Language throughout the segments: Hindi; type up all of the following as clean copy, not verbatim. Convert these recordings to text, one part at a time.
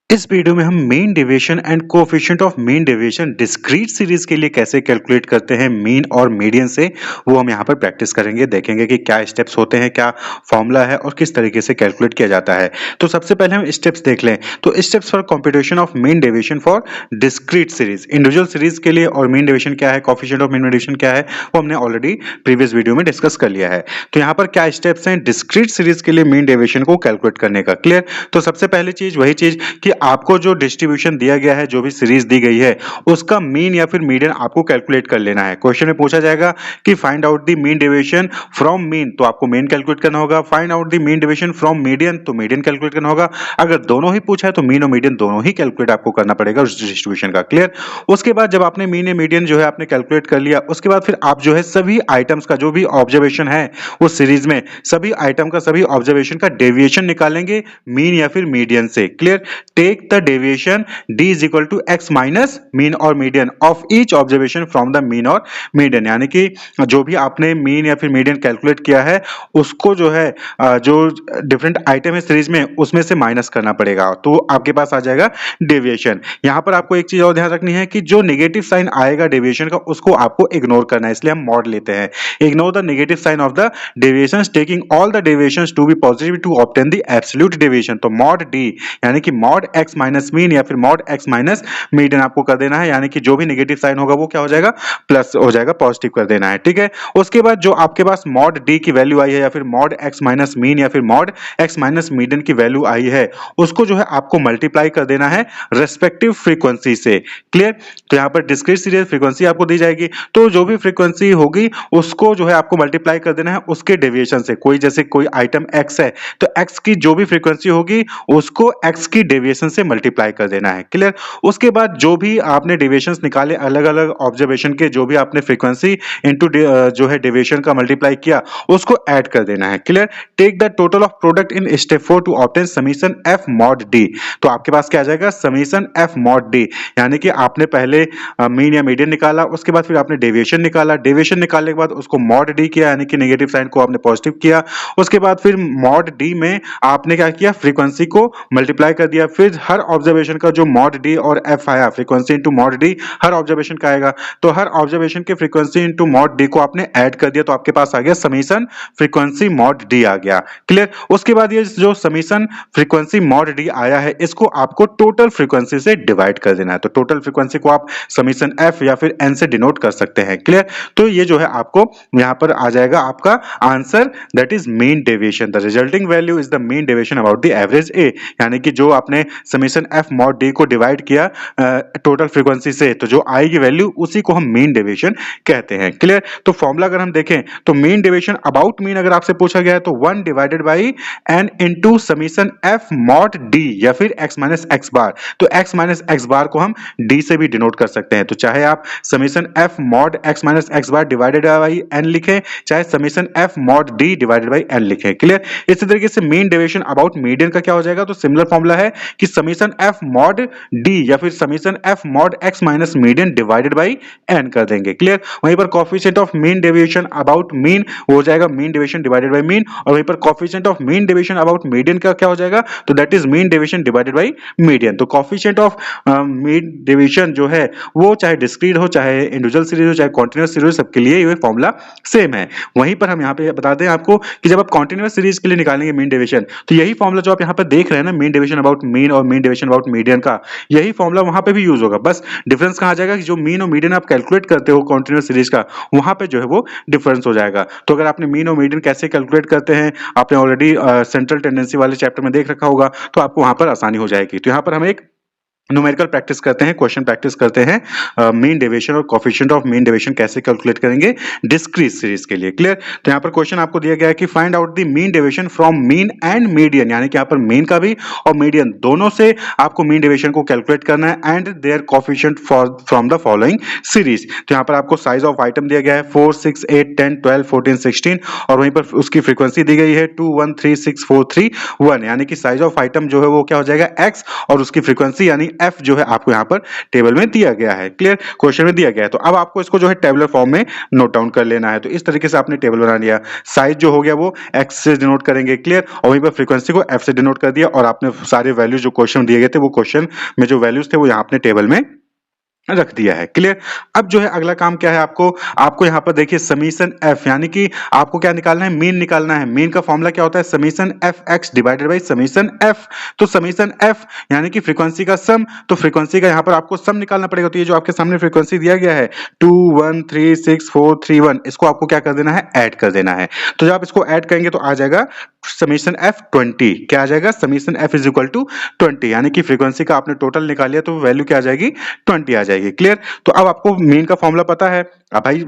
इस वीडियो में हम mean deviation and coefficient of mean deviation discrete series के लिए कैसे कैलकुलेट करते हैं मीन और मीडियन से, वो हम यहाँ पर प्रैक्टिस करेंगे। देखेंगे कि क्या स्टेप्स होते हैं, क्या फॉर्मूला है और किस तरीके से कैलकुलेट किया जाता है। तो सबसे पहले हम स्टेप्स देख लें। तो steps for computation of mean deviation for discrete series, individual series के लिए और मीन डेविएशन क्या है, कोएफिशिएंट ऑफ मीन डेविएशन क्या है, वो हमने ऑलरेडी प्रीवियस वीडियो में डिस्कस कर लिया है। तो यहाँ पर क्या स्टेप्स हैं डिस्क्रीट सीरीज के लिए मीन डेविएशन को कैलकुलेट करने का। क्लियर। तो सबसे पहली चीज वही चीज कि आपको जो डिस्ट्रीब्यूशन दिया गया है, जो भी सीरीज दी गई है, उसका मीन या फिर मीडियन आपको कैलकुलेट कर लेना है। क्वेश्चन में पूछा जाएगा कि find out the mean deviation from mean, तो आपको मीन कैलकुलेट करना होगा। Find out the mean deviation from median, तो मीडियन कैलकुलेट करना होगा। अगर दोनों ही पूछा है तो मीन और मीडियन दोनों ही कैलकुलेट आपको करना पड़ेगा उस डिस्ट्रीब्यूशन का। क्लियर। उसके बाद जब आपने मीन या मीडियन जो है आपने कैलकुलेट कर लिया, उसके बाद फिर आप जो है सभी आइटम्स का जो भी ऑब्जर्वेशन है उस सीरीज में, सभी आइटम का, सभी ऑब्जर्वेशन का डेविएशन निकालेंगे मीन या फिर मीडियन से। Clear. Take the deviation d is equal to x minus mean और median of each observation from the mean और मीडियन, यानी कि जो भी आपने मीन या फिर मीडियन कैलकुलेट किया है उसको जो है जो डिफरेंट आइटम है सीरीज में उसमें से माइनस करना पड़ेगा, तो आपके पास आ जाएगा डेविएशन। यहां पर आपको एक चीज और ध्यान रखनी है कि जो नेगेटिव साइन आएगा डेविएशन का उसको आपको इग्नोर करना है, इसलिए हम मॉड लेते हैं। Ignore the negative sign of the deviations taking all the deviations to be positive to obtain the absolute deviation. तो मॉड डी यानी कि मॉड x माइनस मीन या फिर मॉड x माइनस मीडियन आपको कर देना है, यानी कि जो भी नेगेटिव साइन होगा वो क्या हो जाएगा, प्लस हो जाएगा, पॉजिटिव कर देना है। ठीक है। उसके बाद जो आपके पास मॉड डी की वैल्यू आई है या फिर मॉड x माइनस मीन या फिर मॉड x माइनस मीडियन की वैल्यू आई है, उसको जो है आपको मल्टीप्लाई कर देना है रेस्पेक्टिव फ्रीक्वेंसी से। क्लियर। तो यहाँ पर डिस्क्रीट सीरीज फ्रीक्वेंसी आपको दी जाएगी, तो जो भी फ्रीक्वेंसी होगी उसको जो है आपको मल्टीप्लाई कर देना है उसके डेविएशन से। कोई जैसे कोई आइटम x है तो x की जो भी फ्रीक्वेंसी होगी उसको x की डेविएशन से मल्टीप्लाई कर देना है। क्लियर। उसके बाद जो भी आपने डेविएशंस निकाले अलग अलग ऑब्जर्वेशन के, जो भी आपने फ्रीक्वेंसी इनटू जो है डेविएशन का मल्टीप्लाई किया उसको ऐड कर देना है। Clear. Take the total of product in step 4 to obtain summation f mod d, तो आपके पास क्या आ जाएगा, समीशन f मॉड d, यानी कि आपने पहले मीन या मीडियन निकाला, उसके बाद फिर आपने डेविएशन निकाला, डेविएशन निकालने के बाद उसको मॉड d किया, यानी कि नेगेटिव साइन को आपने पॉजिटिव किया। उसके बाद फिर मॉड d में आपने क्या किया, फ्रीक्वेंसी को मल्टीप्लाई कर दिया। फिर हर ऑब्जर्वेशन का जो मॉड डी और एफ आया, फ्रीक्वेंसी इंटू मॉड डी हर ऑब्जर्वेशन का आएगा, तो हर ऑब्जर्वेशन के फ्रीक्वेंसी इंटू मॉड डी को आपने ऐड कर दिया, तो आपके पास आ गया समीशन फ्रीक्वेंसी मॉड डी आ गया। क्लियर। उसके बाद ये जो समीशन फ्रीक्वेंसी मॉड डी आया है इसको आपको टोटल फ्रीक्वेंसी से डिवाइड कर देना है, तो टोटल फ्रीक्वेंसी को आप समीशन एफ या फिर एन से डिनोट कर सकते हैं। क्लियर। तो ये जो है आपको यहां पर आ जाएगा आपका answer, that is mean deviation. The resulting value is the mean deviation about the average A, यानी कि जो आपने समीशन एफ मॉड डी को डिवाइड किया टोटल फ्रीक्वेंसी से, तो जो आएगी वैल्यू उसी को हम मीन डेविएशन कहते हैं। क्लियर। तो फॉर्मूला अगर हम देखें तो मीन डेविएशन अबाउट मीन अगर आपसे पूछा गया है तो 1 divided by N into summation F mod D या फिर x माइनस एक्स बार, तो x माइनस एक्स बार को हम d से भी डिनोट कर सकते हैं। तो चाहे आप summation F mod x minus X bar divided by n लिखें, चाहे summation F mod d divided by n लिखें। क्लियर। इसी तरीके से मीन डेविएशन अबाउट मीडियन का क्या हो जाएगा, तो सिमिलर फॉर्मूला है कि समीशन एफ मॉड डी या फिर summation F mod x minus median divided by n कर देंगे। क्लियर। वहीं पर coefficient of mean deviation about mean हो जाएगा mean deviation divided by mean, और वहीं पर coefficient of mean deviation about median का क्या हो जाएगा, तो that is mean deviation divided by median. तो कोएफिशिएंट ऑफ मीन डेविएशन जो है वो चाहे डिस्क्रीट हो, चाहे इंडिविजुअल सीरीज हो, चाहे कॉन्टिन्यूअस सीरीज हो, सबके लिए ये फॉर्मूला सेम है। वहीं पर हम यहाँ पे बता दें आपको कि जब आप कॉन्टिन्यूअस सीरीज के लिए निकालेंगे मीन डेविएशन, तो यही फॉर्मूला जो आप यहाँ पर देख रहे हैं ना, मीन डेविएशन अबाउट मीन और मीन डेविएशन अबाउट मीडियन का, यही फॉर्मूला वहां पे भी यूज होगा। बस डिफरेंस कहाँ आ जाएगा कि जो मीन और मीडियन आप कैलकुलेट करते हो कॉन्टिन्यूअस सीरीज का, वहां पे जो है वो डिफरेंस हो जाएगा। तो अगर आपने मीन और मीडियन कैसे कैलकुलेट करते हैं आपने ऑलरेडी सेंट्रल टेंडेंसी वाले चैप्टर में देख रखा होगा, तो आपको वहां पर आसानी हो जाएगी। तो यहाँ पर हम एक न्यूमेरिकल प्रैक्टिस करते हैं, क्वेश्चन प्रैक्टिस करते हैं मीन डेविएशन और कोएफिशिएंट ऑफ मीन डेविएशन कैसे कैलकुलेट करेंगे डिस्क्रीट सीरीज के लिए। क्लियर। तो यहाँ पर क्वेश्चन आपको दिया गया है कि find out the mean deviation from mean and median, यानी कि यहाँ पर मीन का भी और मीडियन दोनों से आपको मीन डेविएशन को कैलकुलेट करना है, and their coefficient from the following series. तो यहाँ पर आपको साइज ऑफ आइटम दिया गया है 4, 6, 8, 10, 12, 14, 16, और वहीं पर उसकी फ्रीक्वेंसी दी गई है 2, 1, 3, 6, 4, 3, 1, यानी कि साइज ऑफ आइटम जो है वो क्या हो जाएगा x, और उसकी फ्रीक्वेंसी यानी एफ जो है आपको यहाँ पर टेबल में दिया गया है। क्लियर, क्वेश्चन में दिया गया है। तो अब आपको इसको जो है टेबलर फॉर्म में नोट डाउन कर लेना है। तो इस तरीके से आपने टेबल बना लिया। साइज जो हो गया वो एक्स से डिनोट करेंगे। क्लियर, और वहीं पर फ्रीक्वेंसी को एफ से डिनोट कर दिया और आपने सारे वैल्यूज जो क्वेश्चन दिए गए थे वो क्वेश्चन में जो वैल्यूज थे वो यहाँ अपने टेबल में रख दिया है। क्लियर, अब जो है अगला काम क्या है, आपको यहाँ पर देखिए समीशन एफ, यानी कि आपको क्या निकालना है, मीन निकालना है। मीन का फॉर्मूला क्या होता है, summation F x divided by summation F. तो समीशन एफ यानी कि फ्रीक्वेंसी का सम, तो फ्रीक्वेंसी का यहाँ पर आपको सम निकालना पड़ेगा। तो ये जो आपके सामने फ्रीक्वेंसी दिया गया है 213641, इसको आपको क्या कर देना है, ऐड कर देना है। तो जब आप इसको ऐड करेंगे तो आ जाएगा समीशन एफ 20। क्या आ जाएगा, summation F is equal to 20, यानी कि फ्रीक्वेंसी का आपने टोटल निकाल लिया तो वैल्यू क्या आ जाएगी, 20 आ जाएगी। क्लियर, तो अब आपको मीन का फॉर्मूला पता है। अब भाई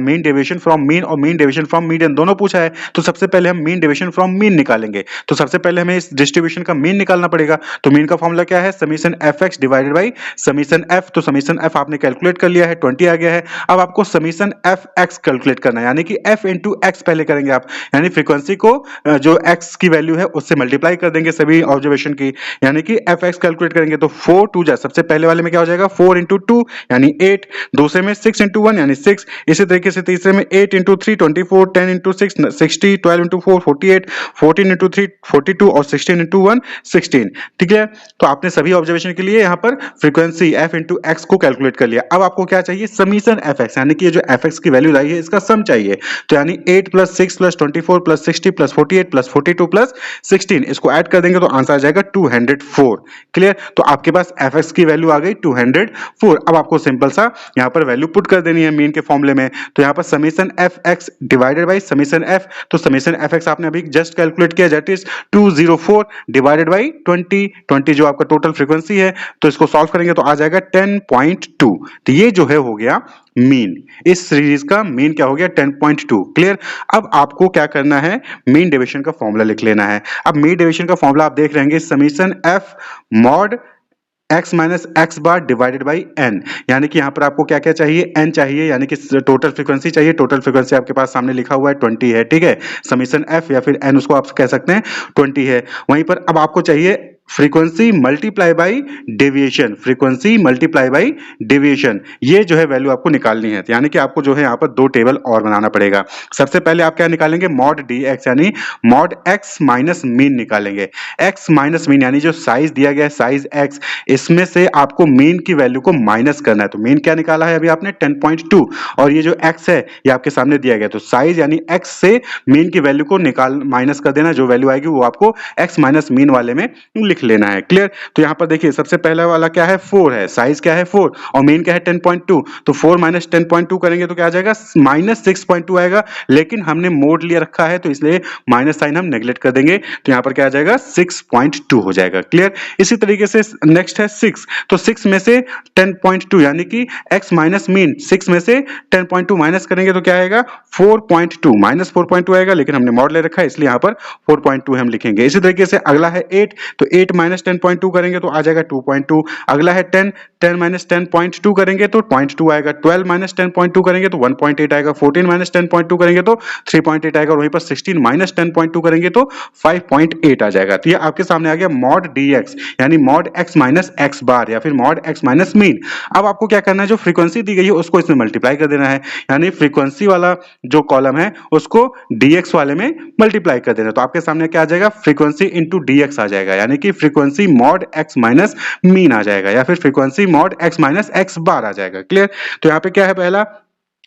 मीन डेविएशन फ्रॉम मीन और मीन डेविएशन फ्रॉम मीडियन दोनों पूछा है, तो सबसे पहले हम मीन डेविएशन फ्रॉम मीन निकालेंगे। तो सबसे पहले हमें इस डिस्ट्रीब्यूशन का मीन निकालना पड़ेगा। तो मीन का फॉर्मूला क्या है, summation F x divided by summation F. तो समीशन एफ आपने कैलकुलेट कर लिया है, 20 आ गया है। अब आपको समीशन एफ एक्स कैलकुलेट करना है, यानी कि एफ इंटू एक्स पहले करेंगे आप, यानी फ्रीक्वेंसी को जो एक्स की वैल्यू है उससे मल्टीप्लाई कर देंगे सभी ऑब्जर्वेशन की, यानी कि एफ एक्स कैलकुलेट करेंगे। तो 4 2 जा, सबसे पहले वाले में क्या हो जाएगा 4 इंटू 2 यानी 8, दूसरे में 6 इंटू 1 यानी 6, इसी तरीके से तीसरे में 8 इंटू 3 24, 10 इंटू 6 60, 12 इंटू 4 48, 14 इंटू 3 42 और 16 इंटू 1 16। ठीक है, तो आपने सभी ऑब्जर्वेशन के लिए यहाँ पर फ्रीक्वेंसी एफ इंटू एक्स को कैलकुलेट कर लिया। अब आपको क्या चाहिए, समीशन एफ एक्स, यानी कि ये जो एफ एक्स की वैल्यू आई है इसका सम चाहिए। तो यानी 8 plus 6 plus 24 plus 60 plus 48 plus 42 plus 16, इसको ऐड कर देंगे तो आंसर आ जाएगा 204। क्लियर, तो आपके पास एफ एक्स की वैल्यू आ गई 204। अब आपको सिंपल सा यहाँ पर वैल्यू पुट कर देनी है मीन के फॉर्मूले में। तो यहाँ पर summation F x divided by summation F, तो समीशन एफ एक्स आपने अभी जस्ट कैलकुलेट किया, दैट इज 204 डिवाइडेड बाई 20 जो आपका टोटल फ्रीक्वेंसी है। तो इसको सॉल्व करेंगे तो आ जाएगा 10.2। तो ये जो है हो गया मीन, इस सीरीज का मीन क्या हो गया 10.2। क्लियर, अब आपको क्या करना है, मीन डेविएशन का फॉर्मूला लिख लेना है। अब मीन डेविएशन का फॉर्मूला आप देख रहे हैं, summation F mod x minus X bar divided by n, यानी कि यहाँ पर आपको क्या क्या चाहिए, n चाहिए, यानी कि टोटल फ्रीक्वेंसी चाहिए। टोटल फ्रीक्वेंसी आपके पास सामने लिखा हुआ है 20 है। ठीक है, समीशन f या फिर n उसको आप कह सकते हैं 20 है। वहीं पर अब आपको चाहिए frequency multiply by deviation, frequency multiply by deviation, ये जो है वैल्यू आपको निकालनी है। यानी कि आपको जो है यहाँ पर दो टेबल और बनाना पड़ेगा। सबसे पहले आप क्या निकालेंगे, मॉड डी एक्स यानी मॉड एक्स माइनस मीन निकालेंगे। एक्स माइनस मीन यानी जो साइज दिया गया है साइज एक्स, इसमें से आपको मीन की वैल्यू को माइनस करना है। तो मीन क्या निकाला है अभी आपने 10.2, और ये जो एक्स है ये आपके सामने दिया गया। तो साइज यानी एक्स से मीन की वैल्यू को निकाल माइनस कर देना, जो वैल्यू आएगी वो आपको एक्स माइनस मीन वाले में लिख लेना है। क्लियर, तो यहाँ पर देखिए सबसे पहला वाला क्या है 4 है, साइज क्या है 4 और मीन क्या है 10.2। तो 4 माइनस 10.2 करेंगे तो क्या आ जाएगा माइनस 6.2 आएगा, लेकिन हमने मोड लिया रखा है तो इसलिए माइनस साइन हम नेग्लेक्ट कर देंगे। तो यहाँ पर क्या आ जाएगा 6.2 हो जाएगा। क्लियर, इसी तरीके से नेक्स्ट है 6, तो 6 में से 10.2 यानी कि x माइनस मीन, 6 में से 10.2 माइनस करेंगे तो क्या आएगा 4.2, माइनस 4.2 आएगा, लेकिन हमने मॉड ले रखा है इसलिए यहाँ पर 4.2 हम लिखेंगे। इसी तरीके से अगला है 8, तो 8 माइनस 10.2 करेंगे तो आ जाएगा 2.2। अगला है 10, 10 माइनस 10.2 करेंगे तो 0.2 आएगा। 12 माइनस 10.2 करेंगे तो 1.8 आएगा। 14 माइनस 10.2 करेंगे तो 3.8 आएगा, और वहीं पर 16 माइनस 10.2 करेंगे तो 5.8 आ जाएगा। तो ये आपके सामने आ गया मॉड dx यानी मॉड x माइनस एक्स बार या फिर मॉड x माइनस मीन। अब आपको क्या करना है, जो फ्रीक्वेंसी दी गई है उसको इसमें मल्टीप्लाई कर देना है, यानी फ्रीक्वेंसी वाला जो कॉलम है उसको dx वाले में मल्टीप्लाई कर देना। तो आपके सामने क्या आ जाएगा, फ्रीक्वेंसी इंटू dx आ जाएगा, यानी कि frequency mod x minus mean आ जाएगा, या फिर frequency mod x minus X bar आ जाएगा। क्लियर, तो यहाँ पे क्या है, पहला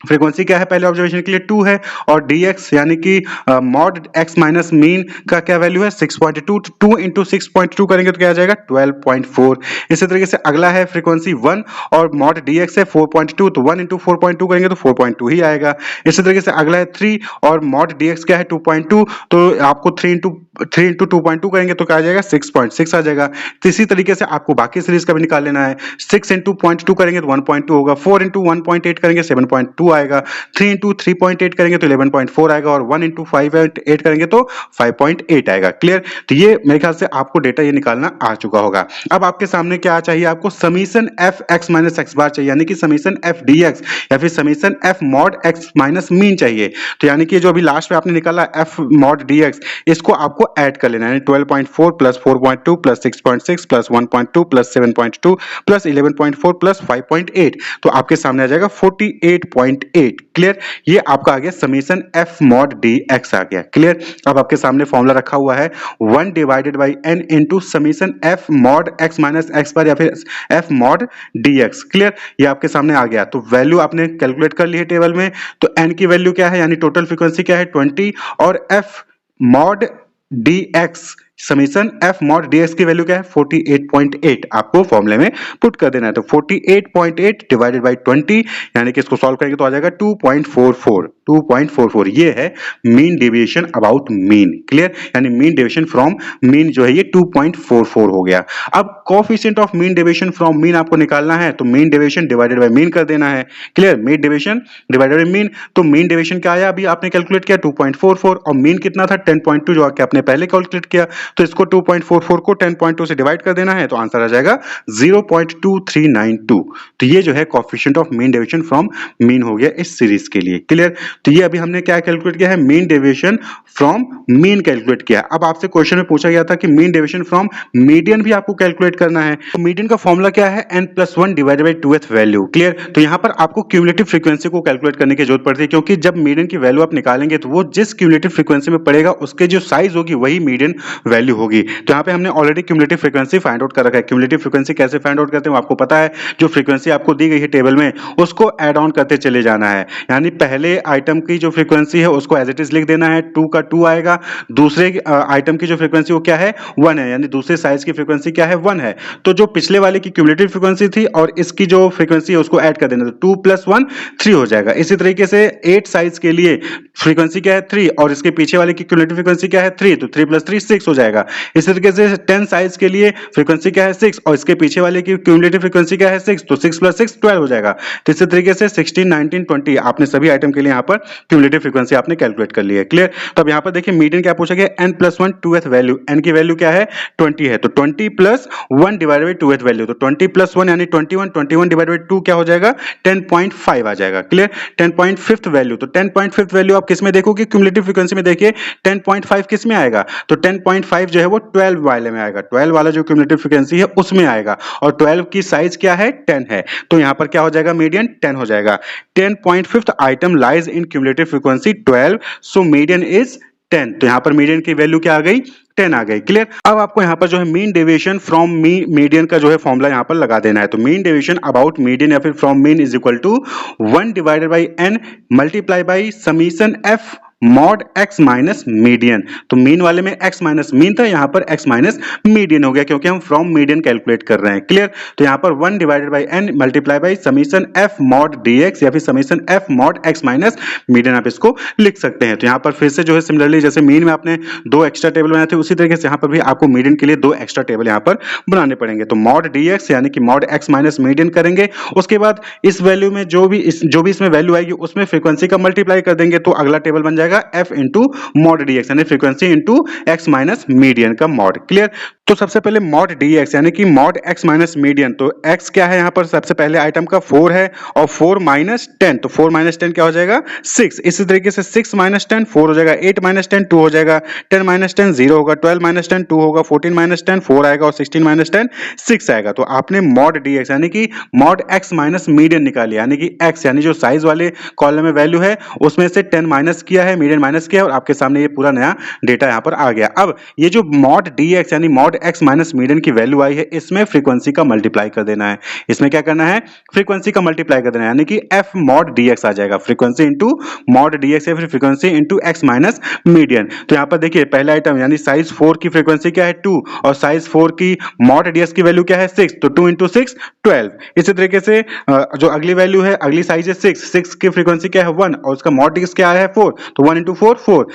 फ्रीक्वेंसी क्या है पहले ऑब्जर्वेशन के लिए 2 है, और dx यानी कि मॉड x माइनस मीन का क्या वैल्यू है 6.2, 2 इंटू 6.2 करेंगे तो क्या आ जाएगा 12.4। इसी तरीके से अगला है फ्रीक्वेंसी 1 और मॉड dx है 4.2, तो 1 इंटू 4.2 करेंगे तो 4.2 ही आएगा। इसी तरीके से अगला है 3 और मॉड dx क्या है 2.2, तो आपको 3 इंटू 2.2 करेंगे तो क्या आ जाएगा 6.6 आ जाएगा। तो इसी तरीके से आपको बाकी सीरीज का भी निकाल लेना है। 6 इंटू 0.2 करेंगे तो 1.2 होगा, 4 इंटू 1.8 करेंगे 7.2 आएगा, 3 इंटू 3.8 करेंगे तो 11.4 आएगा, और 1 इंटू 5.8 करेंगे तो 5.8 आएगा। क्लियर, तो ये मेरे ख्याल से आपको डेटा ये निकालना आ चुका होगा। अब आपके सामने क्या चाहिए, आपको summation F X minus X bar चाहिए, यानी कि समीशन एफ डी एक्स या फिर summation F mod X minus mean चाहिए। तो यानी कि जो अभी लास्ट में आपने निकाला एफ मॉड डी एक्स, इसको आपको ऐड कर लेना है। 12.4 plus 4.2 plus 6.6 plus 1.2 plus 7.2 plus 11.4 plus 5.8, तो आपके सामने आ जाएगा 48.8। क्लियर, ये आपका आ गया summation F mod D X आ गया। क्लियर, अब आपके सामने फॉर्मूला रखा हुआ है 1 divided by N into summation F mod X minus X पर या फिर F mod D X. Clear, ये आपके सामने आ गया। तो वैल्यू आपने कैलकुलेट कर ली है टेबल में। तो एन की वैल्यू क्या है, यानी टोटल फ्रीक्वेंसी क्या है 20, और F mod D x summation F mod D X की वैल्यू क्या है 48.8, आपको फॉर्मूले में पुट कर देना है। तो 48.8 डिवाइडेड बाई 20, यानी कि इसको सॉल्व करेंगे तो आ जाएगा 2.44। ये है mean deviation about mean. Clear, यानी मीन डेविएशन फ्रॉम मीन जो है ये 2.44 हो गया। अब coefficient of mean deviation from mean आपको निकालना है, तो mean deviation divided by mean कर देना है। Clear, mean deviation divided by mean, तो मीन डेविएशन क्या आया, अभी आपने कैलकुलेट किया 2.44, और मीन कितना था 10.2, जो आके आपने पहले कैलकुलेट किया। तो इसको 2.44 को 10.2 से डिवाइड कर देना है, तो आंसर आ जाएगा 0.2392। तो ये जो है coefficient of mean deviation from mean हो गया इस सीरीज के लिए। क्लियर, तो ये अभी हमने क्या कैलकुलेट किया है, mean deviation from mean calculate किया। अब आपसे क्वेश्चन में पूछा गया था कि मीन डेविएशन फ्रॉम मीडियन भी आपको कैलकुलेट करना है। तो मीडियन का फॉर्मूला क्या है, n+1 divided by 2th value. Clear, तो यहाँ पर आपको क्यूमुलेटिव फ्रीक्वेंसी को कैलकुलेट करने की जरूरत पड़ती है, क्योंकि जब मीडियन की वैल्यू आप निकालेंगे तो वो जिस क्यूमुलेटिव फ्रीक्वेंसी में पड़ेगा उसके जो साइज होगी वही मीडियन वैल्यू होगी। तो यहाँ पे हमने already cumulative frequency find out कर रखा है। क्यूमुलेटिव फ्रीक्वेंसी कैसे फाइंड आउट करते हैं वो आपको पता है, जो फ्रीक्वेंसी आपको दी गई है टेबल में उसको ऐड ऑन करते चले जाना है। यानी पहले आइटम की जो फ्रीक्वेंसी है उसको एज इट इज लिख देना है, 2 का 2 आएगा। दूसरे आइटम की जो फ्रीक्वेंसी वो क्या है 1 है, यानी दूसरे साइज की फ्रीक्वेंसी क्या है 1 है। तो जो पिछले वाले की क्यूमुलेटिव फ्रीक्वेंसी थी और इसकी जो फ्रीक्वेंसी है उसको ऐड कर देना, तो 2 + 1 3 हो जाएगा। इसी तरीके से 8 साइज के लिए फ्रीक्वेंसी क्या है 3, और इसके पीछे वाले की क्यूमुलेटिव फ्रीक्वेंसी क्या है 3, तो 3 + 3 6 हो जाएगा। इसी तरीके से 10 साइज के लिए फ्रीक्वेंसी क्या है 6, और इसके पीछे वाले की क्यूमुलेटिव फ्रीक्वेंसी क्या है 6, तो 6 + 6 12 हो जाएगा। तो इसी तरीके से 16 19 20 आपने सभी आइटम के लिए यहाँ पर क्यूमुलेटिव फ्रीक्वेंसी आपने कैलकुलेट कर ली है। क्लियर, तो अब यहाँ पर देखिए मीडियन क्या पूछा गया, n+1 2th वैल्यू। n की वैल्यू क्या है 20 है, तो 20 + 1 डिवाइडेड बाई 2th वैल्यू, तो 20 + 1 यानी 21, 21 डिवाइडेड बाई 2 क्या हो जाएगा 10.5 आ जाएगा। क्लियर, 10.5 वैल्यू, तो 10.5 वैल्यू आप किस में देखोगे, क्यूमुलेटिव फ्रीक्वेंसी में देखिए 10.5 किस में आएगा, तो 10.5 जो है वो 12 वाले में आएगा। 12 वाला जो क्यूमुलेटिव फ्रीक्वेंसी है उसमें आएगा, और 12 की साइज क्या है 10 है, तो यहाँ पर क्या हो जाएगा मीडियन 10 हो जाएगा। 10.5th item lies in cumulative frequency 12, so median is 10। तो यहाँ पर मीडियन की वैल्यू क्या आ गई 10 आ गई। क्लियर, अब आपको यहाँ पर जो है मीन डेविएशन फ्रॉम मीडियन का जो है फॉर्मूला यहाँ पर लगा देना है। तो मीन डेविएशन अबाउट मीडियन या फिर from mean is equal to 1 divided by n multiply by summation F mod X minus median. तो मीन वाले में एक्स माइनस मीन था, यहाँ पर एक्स माइनस मीडियन हो गया, क्योंकि हम फ्रॉम मीडियन कैलकुलेट कर रहे हैं। क्लियर, तो यहाँ पर 1 divided by n multiply by summation F mod dx या फिर summation F mod X minus median आप इसको लिख सकते हैं। तो यहाँ पर फिर से जो है सिमिलरली जैसे मीन में आपने 2 एक्स्ट्रा टेबल बनाए थे, उसी तरीके से यहाँ पर भी आपको मीडियन के लिए 2 एक्स्ट्रा टेबल यहाँ पर बनाने पड़ेंगे। तो मॉड dx यानी कि मॉड एक्स माइनस मीडियन करेंगे, उसके बाद इस वैल्यू में जो भी इसमें वैल्यू आएगी उसमें फ्रीक्वेंसी का मल्टीप्लाई कर देंगे, तो अगला टेबल बन जाएगा f इंटू मॉड dx यानी frequency into X minus median का मॉड। क्लियर, तो सबसे पहले मॉड dx यानी कि मॉड x माइनस मीडियन, तो x क्या है यहाँ पर सबसे पहले आइटम का 4 है, और 4 माइनस 10, तो 4 माइनस 10 क्या हो जाएगा 6। इसी तरीके से 6 माइनस 10 4 हो जाएगा, 8 माइनस 10 2 हो जाएगा, 10 माइनस 10 0 होगा, 12 माइनस 10 2 होगा, 14 माइनस 10 4 आएगा, और 16 माइनस 10 6 आएगा। तो आपने मॉड dx यानी कि मॉड x माइनस मीडियन निकाली, यानी कि x यानी जो साइज वाले कॉलम में वैल्यू है उसमें से 10 माइनस किया है, मीडियन माइनस किया है, और आपके सामने ये पूरा नया डेटा यहाँ पर आ गया। अब ये जो मॉड dx यानी मॉड x माइनस मीडियन की वैल्यू आई है, इसमें फ्रीक्वेंसी का मल्टीप्लाई कर देना है। इसमें क्या करना है फ्रीक्वेंसी का मल्टीप्लाई कर देना है, यानी कि f मॉड dx आ जाएगा, फ्रीक्वेंसी इंटू मॉड dx या फिर frequency into x minus median. तो यहाँ पर देखिए पहला आइटम यानी साइज 4 की फ्रीक्वेंसी क्या है 2, और साइज 4 की मॉड dx की वैल्यू क्या है 6, तो 2 इंटू 6 12। इसी तरीके से जो अगली वैल्यू है अगली साइज है 6 की फ्रीक्वेंसी क्या है 1, और उसका मॉड dx क्या है 4, तो 1 इंटू 4 4।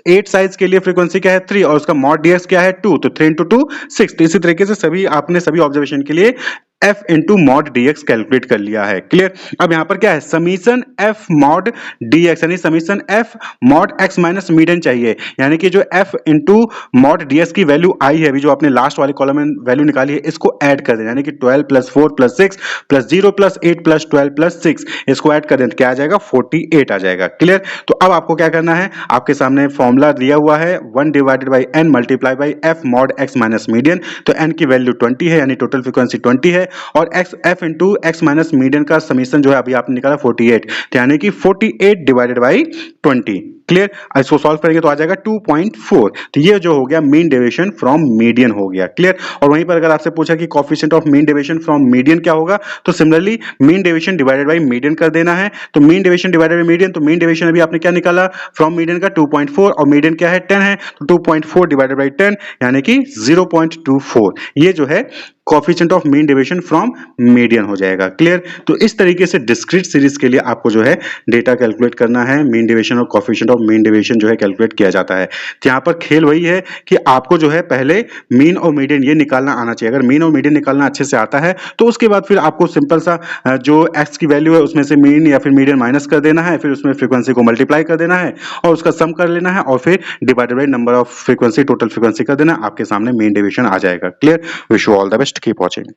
8 साइज के लिए फ्रीक्वेंसी क्या है 3, और उसका मॉड dx क्या है 2, तो 3 इंटू 2 6। तो इसी तरीके से सभी आपने सभी ऑब्जर्वेशन के लिए F into mod D X calculate कर लिया है। क्लियर। अब यहाँ पर क्या है, summation F mod D X यानी summation F mod X minus median चाहिए, यानी कि जो F into mod D X की वैल्यू आई है, अभी जो आपने लास्ट वाले कॉलम में वैल्यू निकाली है, इसको ऐड कर देना, यानी कि 12 plus 4 plus 6 plus 0 plus 8 plus 12 plus 6, इसको ऐड कर देना, क्या आ जाएगा, 48 आ जाएगा। क्लियर। तो अब आपको क्या करना है, आपके सामने फॉर्मूला दिया हुआ है 1 divided by N multiply by F mod X minus median. तो एन की वैल्यू 20 है, यानी टोटल फ्रीक्वेंसी 20 है, और X F into X minus median का समीशन जो है अभी आपने निकाला 48, तो यानी कि 48 डिवाइडेड बाई 20। क्लियर। इसको सॉल्व करेंगे तो आ जाएगा 2.4। तो ये जो हो गया मीन डेविएशन फ्रॉम मीडियन हो गया। क्लियर। और वहीं पर अगर आपसे पूछा कि coefficient of mean deviation from median क्या होगा, तो similarly mean deviation divided by median कर देना है। तो mean deviation divided by median, तो मीन डेविएशन अभी आपने क्या निकाला फ्रॉम मीडियन का 2.4, और मीडियन क्या है 10 है, तो 2.4 डिवाइडेड बाई 10 यानी कि 0.24। ये जो है coefficient of mean deviation from median हो जाएगा। क्लियर। तो इस तरीके से डिस्क्रीट सीरीज के लिए आपको जो है डेटा कैलकुलेट करना है, मीन डेविएशन और कोएफिशिएंट ऑफ मीन डेविएशन जो है कैलकुलेट किया जाता है। तो यहाँ पर खेल वही है कि आपको जो है पहले मीन और मीडियन ये निकालना आना चाहिए। अगर मीन और मीडियन निकालना अच्छे से आता है तो उसके बाद फिर आपको सिंपल सा जो एक्स की वैल्यू है उसमें से मीन या फिर मीडियन माइनस कर देना है, फिर उसमें फ्रीक्वेंसी को मल्टीप्लाई कर देना है और उसका सम कर लेना है, और फिर divided by number of frequency, total frequency कर देना, आपके सामने मीन डेविएशन आ जाएगा। Clear. Wish you all the best, keep watching.